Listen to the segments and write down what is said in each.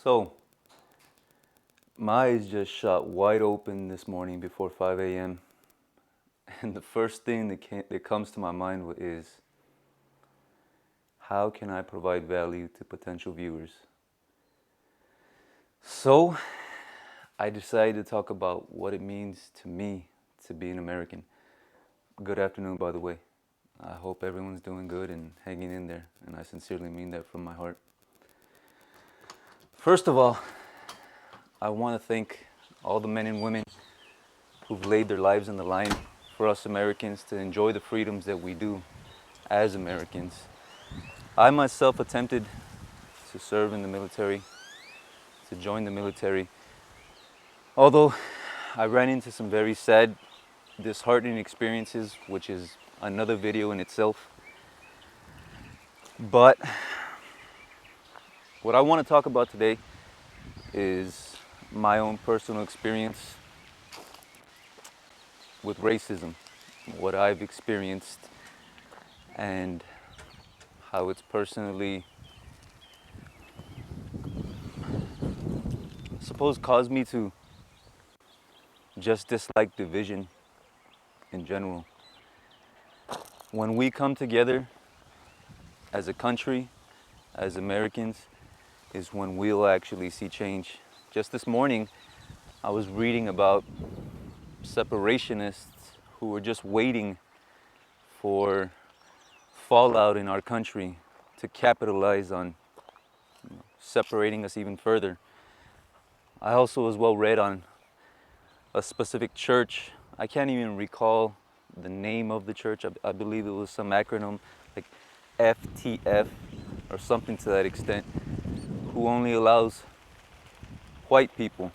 So, my eyes just shot wide open this morning before 5 a.m. And the first thing that comes to my mind is, how can I provide value to potential viewers? So, I decided to talk about what it means to me to be an American. Good afternoon, by the way. I hope everyone's doing good and hanging in there, and I sincerely mean that from my heart. First of all, I want to thank all the men and women who've laid their lives on the line for us Americans to enjoy the freedoms that we do as Americans. I myself attempted to serve in the military, to join the military, although I ran into some very sad, disheartening experiences, which is another video in itself. But what I want to talk about today is my own personal experience with racism, what I've experienced, and how it's personally, I suppose, caused me to just dislike division in general. When we come together as a country, as Americans, is when we'll actually see change. Just this morning, I was reading about separationists who were just waiting for fallout in our country to capitalize on separating us even further. I also as well read on a specific church. I can't even recall the name of the church. I believe it was some acronym like FTF or something to that extent, who only allows white people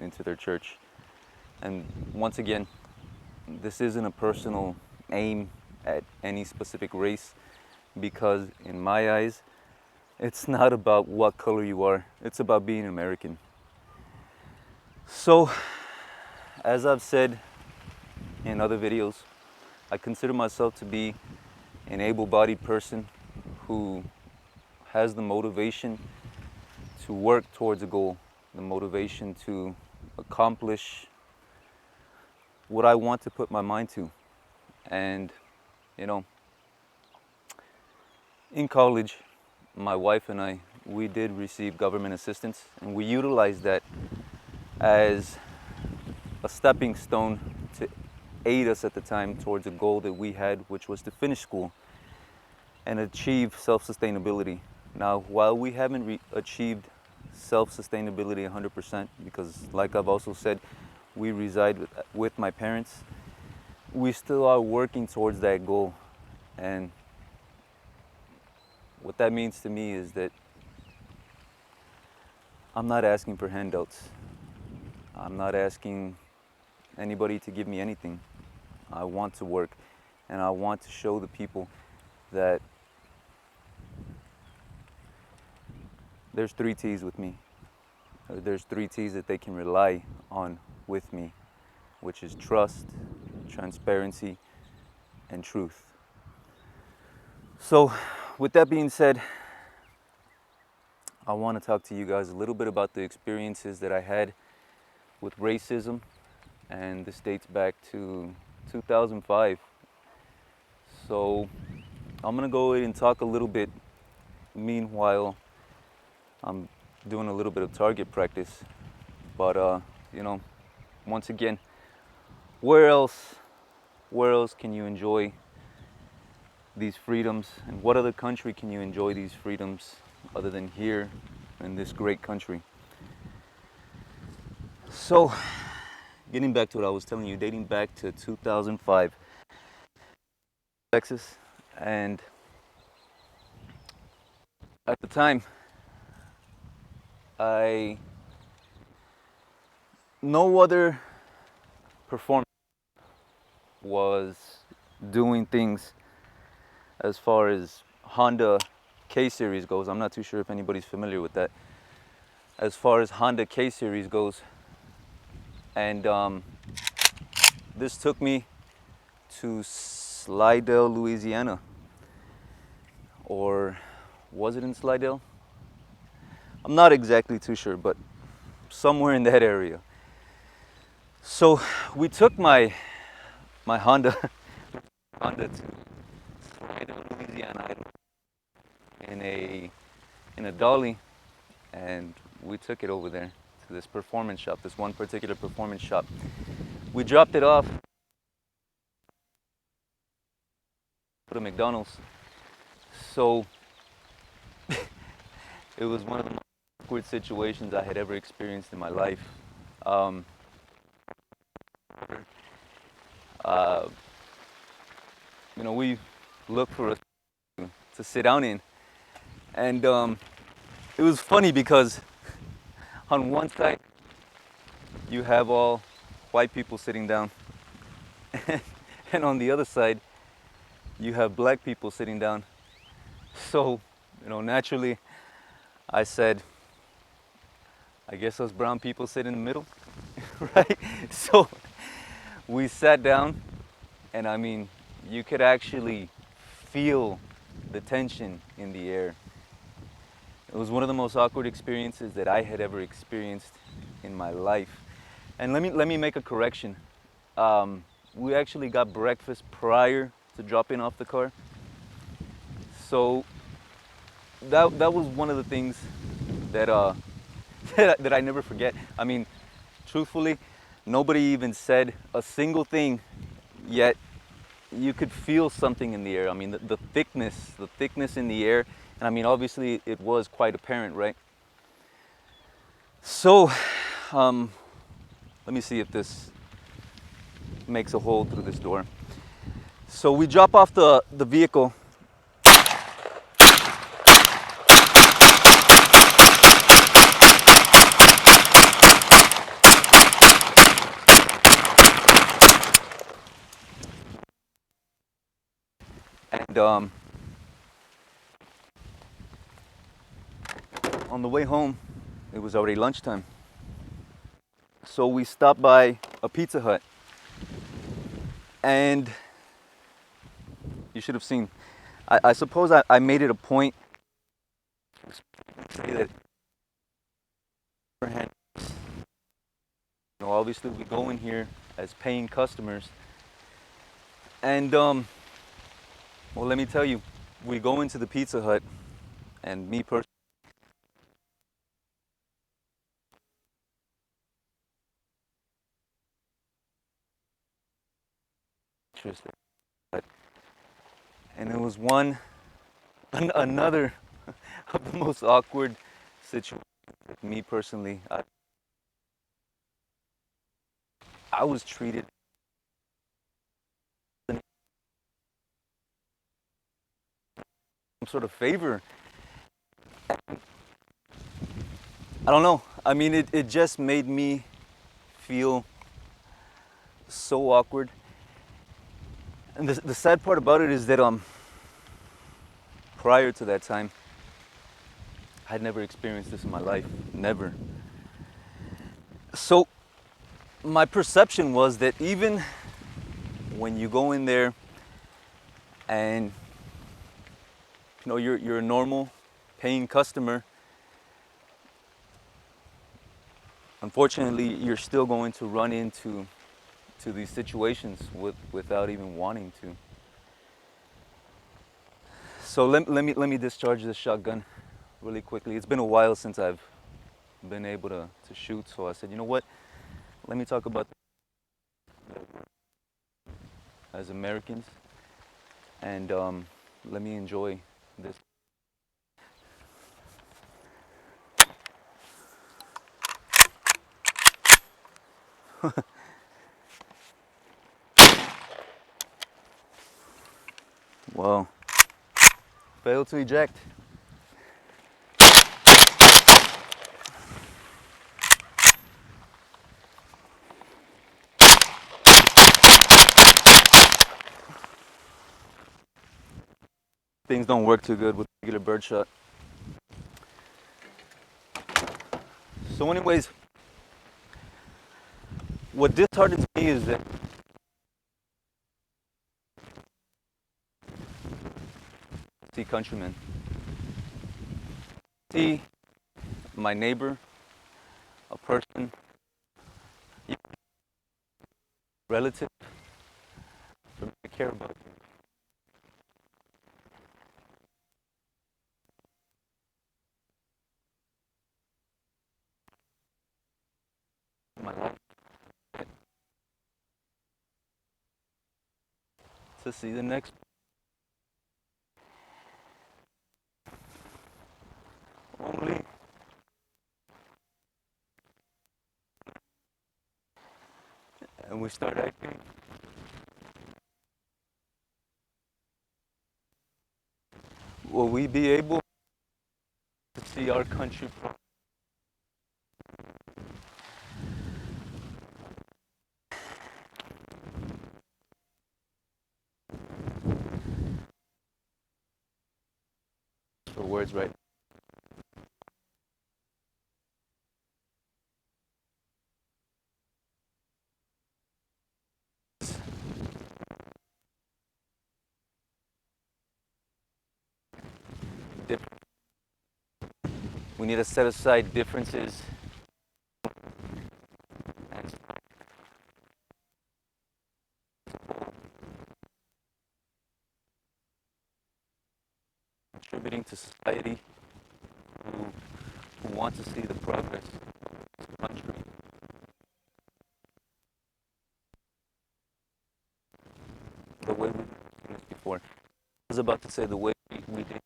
into their church. And once again, this isn't a personal aim at any specific race, because in my eyes, it's not about what color you are, it's about being American. So, as I've said in other videos, I consider myself to be an able-bodied person who has the motivation to work towards a goal, the motivation to accomplish what I want to put my mind to. And, in college, my wife and I, we did receive government assistance, and we utilized that as a stepping stone to aid us at the time towards a goal that we had, which was to finish school and achieve self-sustainability. Now, while we haven't achieved self-sustainability 100%, because like I've also said, we reside with my parents, we still are working towards that goal. And what that means to me is that I'm not asking for handouts. I'm not asking anybody to give me anything. I want to work, and I want to show the people that there's 3 T's with me. There's 3 T's that they can rely on with me, which is trust, transparency, and truth. So, with that being said, I want to talk to you guys a little bit about the experiences that I had with racism, and this dates back to 2005. So, I'm going to go ahead and talk a little bit. Meanwhile, I'm doing a little bit of target practice, but once again, where else can you enjoy these freedoms, and what other country can you enjoy these freedoms other than here in this great country? So, getting back to what I was telling you, dating back to 2005, Texas, and at the time, no other performer was doing things as far as Honda K-Series goes. I'm not too sure if anybody's familiar with that. As far as Honda K-Series goes, and this took me to Slidell, Louisiana. Or was it in Slidell? I'm not exactly too sure, but somewhere in that area. So we took my Honda Honda to Slidell, Louisiana in a dolly, and we took it over there to this performance shop, this one particular performance shop. We dropped it off at McDonald's. So it was one of the most awkward situations I had ever experienced in my life. Um, uh, we looked for a to sit down in, and it was funny because on one side you have all white people sitting down, and on the other side you have black people sitting down. So, naturally, I said, I guess us brown people sit in the middle, right? So we sat down, and I mean, you could actually feel the tension in the air. It was one of the most awkward experiences that I had ever experienced in my life. And let me make a correction. We actually got breakfast prior to dropping off the car. So that was one of the things that that I never forget. I mean, truthfully, nobody even said a single thing, yet you could feel something in the air. I mean, the thickness in the air, and I mean, obviously, it was quite apparent, right? So, let me see if this makes a hole through this door. So we drop off the vehicle. And on the way home, it was already lunchtime. So we stopped by a Pizza Hut. And you should have seen, I suppose I made it a point to say that obviously we go in here as paying customers. And well, let me tell you, we go into the Pizza Hut, and me personally, and it was another of the most awkward situations. Me personally, I was treated some sort of favor. I don't know. I mean, it just made me feel so awkward. And the sad part about it is that prior to that time, I'd never experienced this in my life. Never. So my perception was that even when you go in there and you're a normal paying customer, unfortunately you're still going to run into these situations without even wanting to. So let me discharge this shotgun really quickly. It's been a while since I've been able to shoot, so I said, you know what? Let me talk about as Americans, and let me enjoy this. Well, failed to eject. Things don't work too good with regular birdshot. So anyways, what disheartens me is that see countrymen. See my neighbor, a person, relative, for me to care about you. My life to see the next. Only and we start acting, will we be able to see our country for words right? We need to set aside differences and contributing to society who, who want to see the progress of the country. The way we've seen this before. I was about to say the way we did.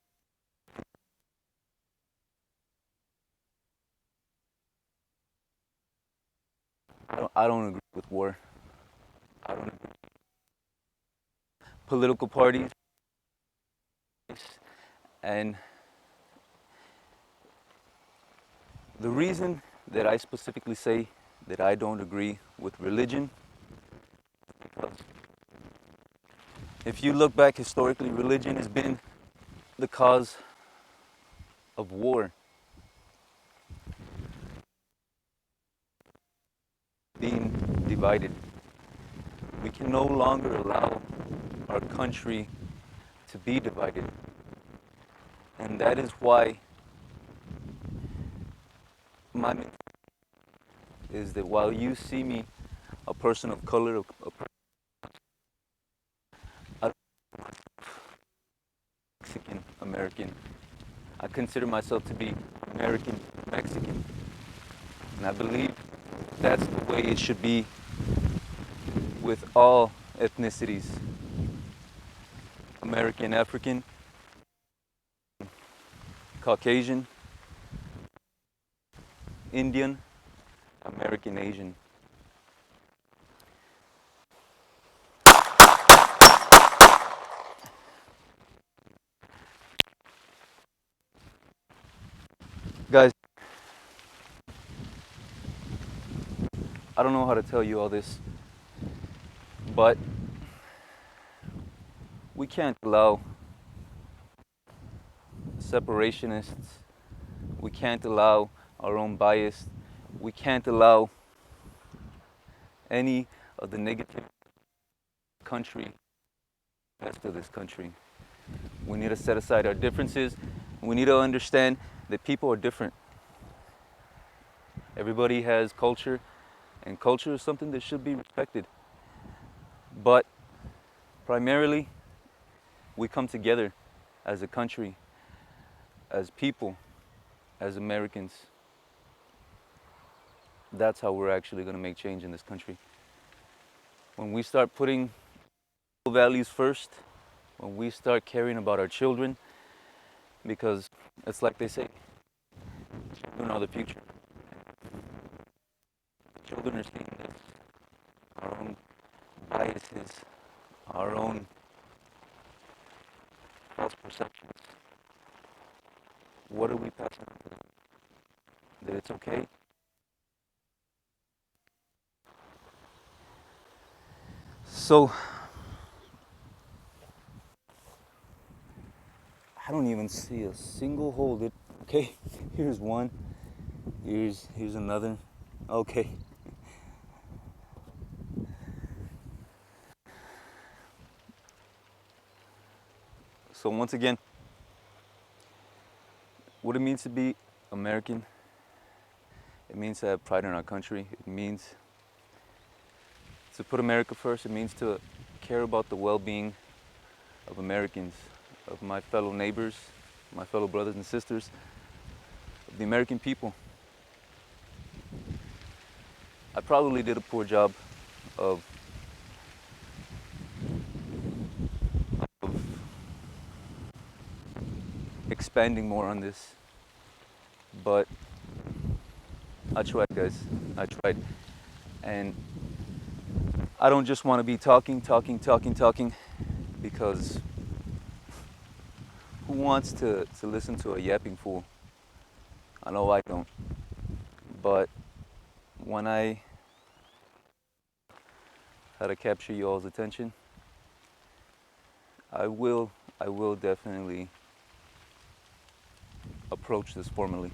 I don't agree with war. I don't agree. Political parties and the reason that I specifically say that I don't agree with religion, because if you look back historically, religion has been the cause of war, being divided. We can no longer allow our country to be divided. And that is why my mentality is that while you see me a person of color, a Mexican American, I consider myself to be American Mexican. And I believe that's the way it should be with all ethnicities. American African, Caucasian, Indian, American Asian. Guys, I don't know how to tell you all this, but we can't allow separationists, we can't allow our own bias, we can't allow any of the negative country rest of this country. We need to set aside our differences. We need to understand that people are different. Everybody has culture, and culture is something that should be respected. But primarily, we come together as a country, as people, as Americans. That's how we're actually going to make change in this country. When we start putting values first, when we start caring about our children, because it's like they say, children are the future. Children are seeing this, our own biases, our own false perceptions. What are we passing on to them? That it's okay? So, I don't even see a single hole. Okay, here's one. Here's another. Okay. So once again, what it means to be American It means to have pride in our country. It means to put America first. It means to care about the well-being of Americans, of my fellow neighbors, my fellow brothers and sisters, of the American people. I probably did a poor job of expanding more on this, but I tried, guys. I tried. And I don't just want to be talking, because who wants to listen to a yapping fool? I know I don't. But when I had to capture you all's attention, I will definitely approach this formally.